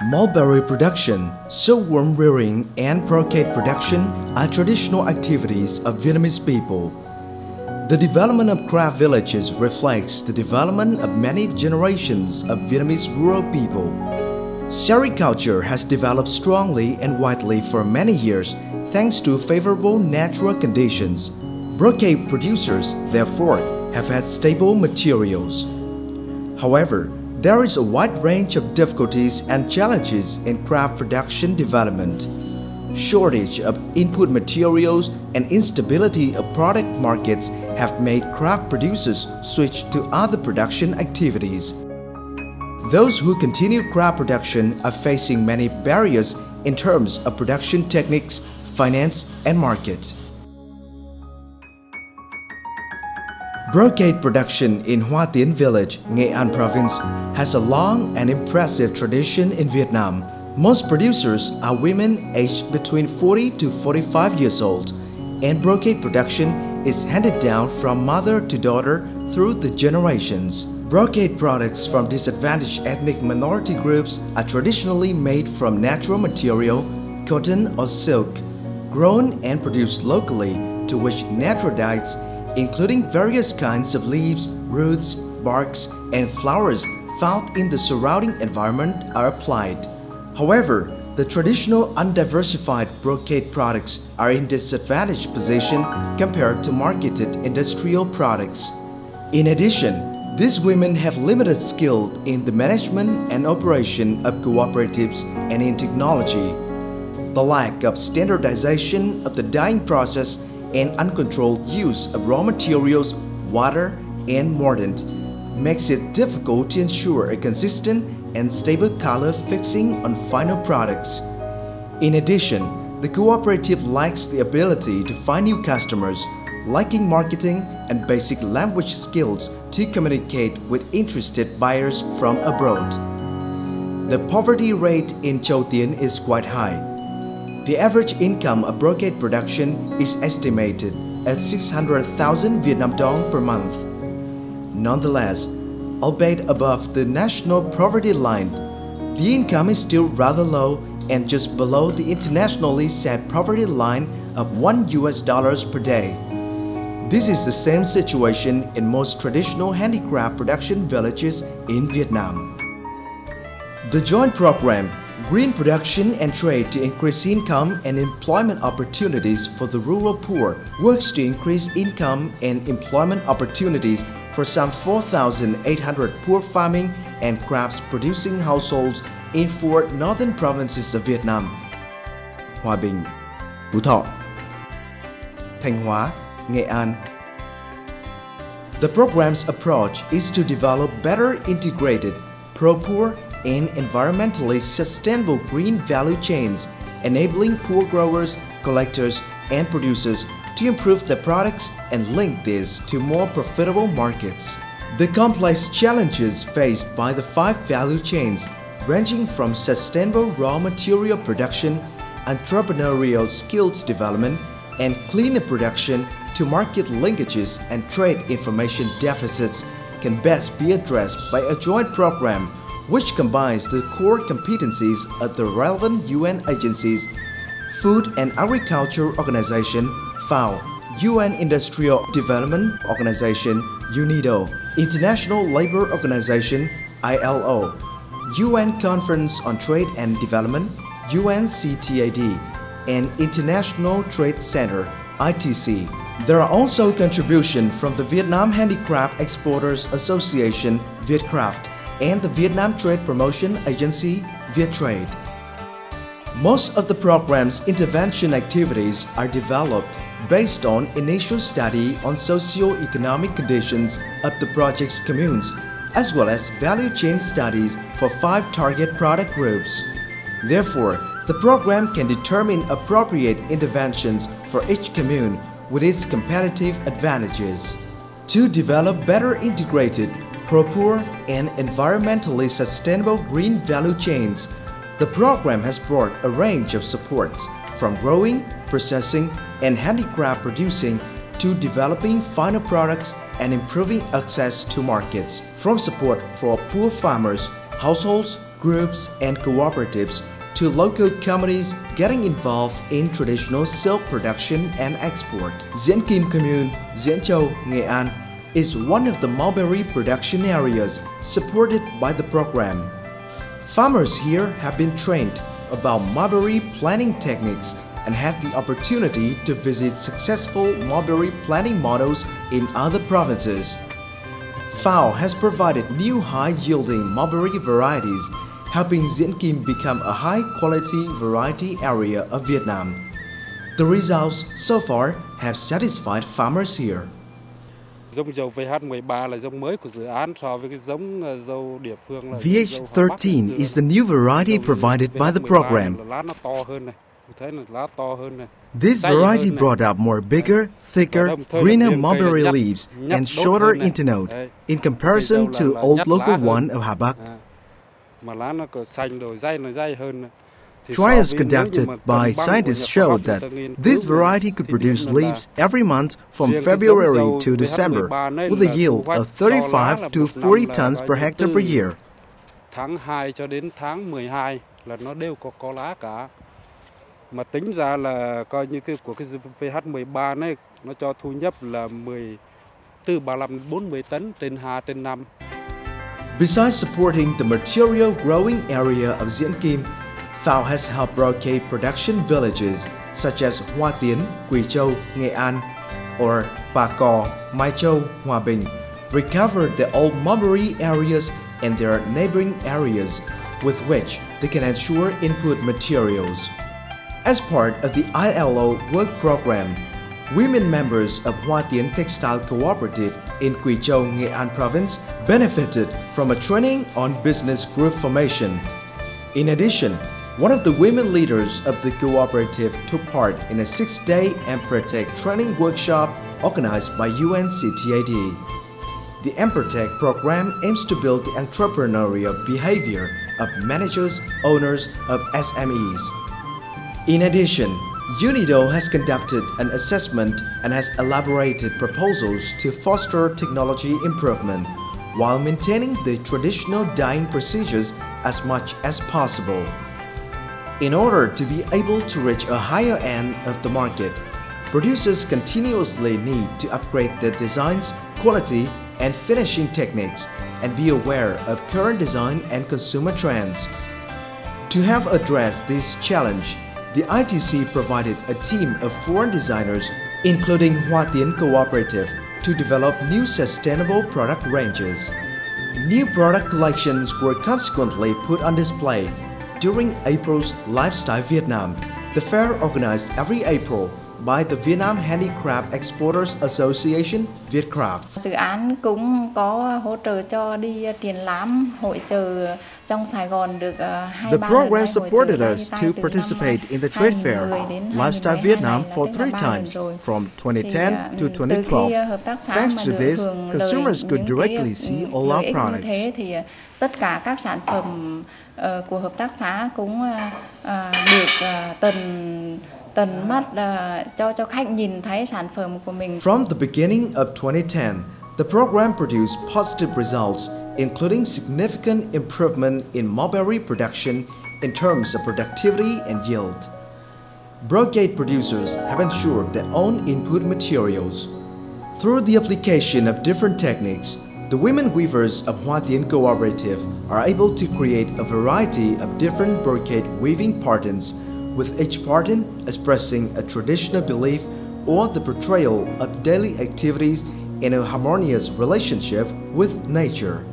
Mulberry production, silkworm rearing, and brocade production are traditional activities of Vietnamese people. The development of craft villages reflects the development of many generations of Vietnamese rural people. Sericulture has developed strongly and widely for many years thanks to favorable natural conditions. Brocade producers, therefore, have had stable materials. However, there is a wide range of difficulties and challenges in craft production development. Shortage of input materials and instability of product markets have made craft producers switch to other production activities. Those who continue craft production are facing many barriers in terms of production techniques, finance, and market. Brocade production in Hoa Tiến village, Nghệ An province has a long and impressive tradition in Vietnam. Most producers are women aged between 40 to 45 years old, and brocade production is handed down from mother to daughter through the generations. Brocade products from disadvantaged ethnic minority groups are traditionally made from natural material, cotton or silk, grown and produced locally, to which natural dyes, including various kinds of leaves, roots, barks, and flowers found in the surrounding environment are applied. However, the traditional undiversified brocade products are in disadvantaged position compared to marketed industrial products. In addition, these women have limited skill in the management and operation of cooperatives and in technology. The lack of standardization of the dyeing process and uncontrolled use of raw materials, water, and mordant makes it difficult to ensure a consistent and stable color fixing on final products. In addition, the cooperative lacks the ability to find new customers, lacking marketing and basic language skills to communicate with interested buyers from abroad. The poverty rate in Châu Tiến is quite high. The average income of brocade production is estimated at 600,000 Vietnam dong per month. Nonetheless, albeit above the national poverty line, the income is still rather low and just below the internationally set poverty line of $1 per day. This is the same situation in most traditional handicraft production villages in Vietnam. The joint program, Green Production and Trade to Increase Income and Employment Opportunities for the Rural Poor, works to increase income and employment opportunities for some 4,800 poor farming and crafts producing households in 4 northern provinces of Vietnam: Hòa Bình, Phú Thọ, Thanh Hóa, Nghệ An. The program's approach is to develop better integrated, pro-poor, and environmentally sustainable green value chains, enabling poor growers, collectors, and producers to improve their products and link this to more profitable markets. The complex challenges faced by the 5 value chains, ranging from sustainable raw material production, entrepreneurial skills development, and cleaner production to market linkages and trade information deficits, can best be addressed by a joint program which combines the core competencies of the relevant UN agencies: Food and Agriculture Organization (FAO), UN Industrial Development Organization (UNIDO), International Labour Organization (ILO), UN Conference on Trade and Development (UNCTAD), and International Trade Center (ITC). There are also contributions from the Vietnam Handicraft Exporters Association (Vietcraft) and the Vietnam Trade Promotion Agency (Viettrade). Most of the program's intervention activities are developed based on initial study on socio-economic conditions of the project's communes, as well as value chain studies for 5 target product groups. Therefore, the program can determine appropriate interventions for each commune with its competitive advantages. To develop better integrated, pro-poor, and environmentally sustainable green value chains, the program has brought a range of supports from growing, processing, and handicraft producing to developing final products and improving access to markets, from support for poor farmers, households, groups, and cooperatives to local companies getting involved in traditional silk production and export. Diễn Kim Commune, Diễn Châu, Nghệ An is one of the mulberry production areas supported by the program. Farmers here have been trained about mulberry planting techniques and had the opportunity to visit successful mulberry planting models in other provinces. FAO has provided new high-yielding mulberry varieties, helping Diễn Kim become a high-quality variety area of Vietnam. The results so far have satisfied farmers here. Giống dầu VH13 là giống mới của dự án so với cái giống dầu địa phương là VH13 is the new variety provided by the program. lá nó to hơn này. Thấy là lá to hơn này. This variety brought up more bigger, thicker, greener mulberry leaves and shorter internode in comparison to old local one of Hà Bắc. Mà lá nó xanh rồi dày hơn. Trials conducted by scientists showed that this variety could produce leaves every month from February to December, with a yield of 35 to 40 tons per hectare per year. Tháng 2 cho đến tháng 12 là nó đều có lá cả. Mà tính ra là coi như cái của cái VH13 này nó cho thu nhập là từ 35 40 tấn trên năm. Besides supporting the material growing area of Diễn Kim, FAO has helped brocade production villages such as Hoa Tiến, Quỳ Châu, Nghệ An, or Pa Co, Mai Châu, Hòa Bình, recover the old mulberry areas and their neighboring areas with which they can ensure input materials. As part of the ILO work program, women members of Hoa Tiến Textile Cooperative in Quỳ Châu, Nghệ An province benefited from a training on business group formation. In addition, one of the women leaders of the cooperative took part in a 6-day Empretech training workshop organized by UNCTAD. The Empretech program aims to build the entrepreneurial behavior of managers, owners of SMEs. In addition, UNIDO has conducted an assessment and has elaborated proposals to foster technology improvement while maintaining the traditional dyeing procedures as much as possible. In order to be able to reach a higher end of the market, producers continuously need to upgrade their designs, quality, and finishing techniques and be aware of current design and consumer trends. To have addressed this challenge, the ITC provided a team of foreign designers, including Hoa Tiến Cooperative, to develop new sustainable product ranges. New product collections were consequently put on display during April's Lifestyle Vietnam, the fair organized every April by the Vietnam Handicraft Exporters Association, Vietcraft. Dự án cũng có hỗ trợ cho đi triển lãm hội chợ trong Sài Gòn được 2-3 The program supported us to participate in the trade fair, Lifestyle Vietnam, for 3 times, from 2010 to 2012. Thanks to this, consumers could directly see all our products. Tất cả các sản phẩm của hợp tác xã cũng được tận mắt cho khách nhìn thấy sản phẩm của mình. From the beginning of 2010, the program produced positive results, including significant improvement in mulberry production in terms of productivity and yield. Brocade producers have ensured their own input materials. Through the application of different techniques, the women weavers of Hoa Tiến Cooperative are able to create a variety of different brocade weaving patterns, with each pattern expressing a traditional belief or the portrayal of daily activities in a harmonious relationship with nature.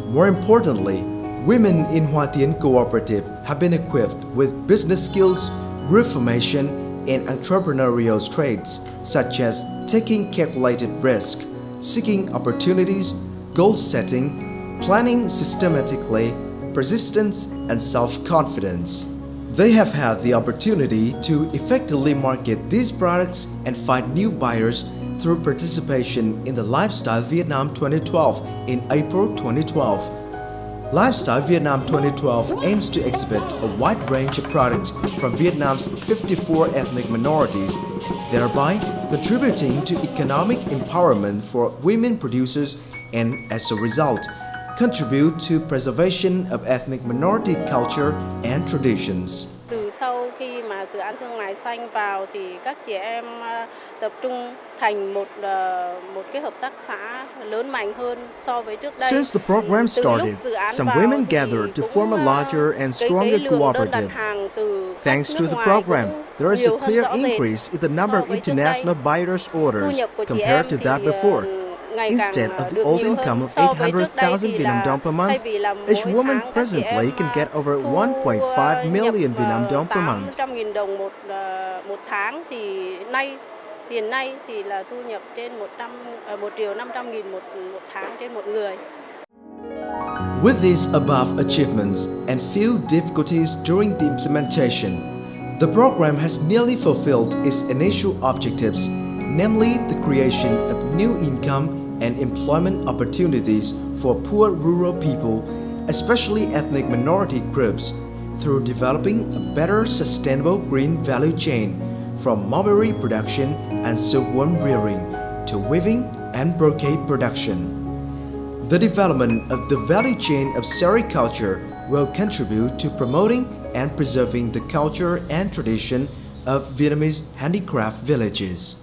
More importantly, women in Hoa Tiến Cooperative have been equipped with business skills, group formation, and entrepreneurial traits such as taking calculated risk, seeking opportunities, goal setting, planning systematically, persistence, and self-confidence. They have had the opportunity to effectively market these products and find new buyers through participation in the Lifestyle Vietnam 2012 in April 2012. Lifestyle Vietnam 2012 aims to exhibit a wide range of products from Vietnam's 54 ethnic minorities, thereby contributing to economic empowerment for women producers and, as a result, contribute to preservation of ethnic minority culture and traditions. Từ sau khi mà dự án thương mại xanh vào thì các chị em tập trung thành một cái hợp tác xã lớn mạnh hơn so với trước đây. Since the program started, some women gathered to form a larger and stronger cooperative. Thanks to the program, there is a clear increase in the number of international buyers' orders compared to that before. Instead of the old income of 800,000 Vietnam dong per month, each woman presently can get over 1.5 million Vietnam dong per month. 100.000 đồng một tháng thì hiện nay thì là thu nhập trên 1.500.000 một tháng trên một người. With these above achievements and few difficulties during the implementation, the program has nearly fulfilled its initial objectives, namely the creation of new income and employment opportunities for poor rural people, especially ethnic minority groups, through developing a better sustainable green value chain from mulberry production and silkworm rearing to weaving and brocade production. The development of the value chain of sericulture will contribute to promoting and preserving the culture and tradition of Vietnamese handicraft villages.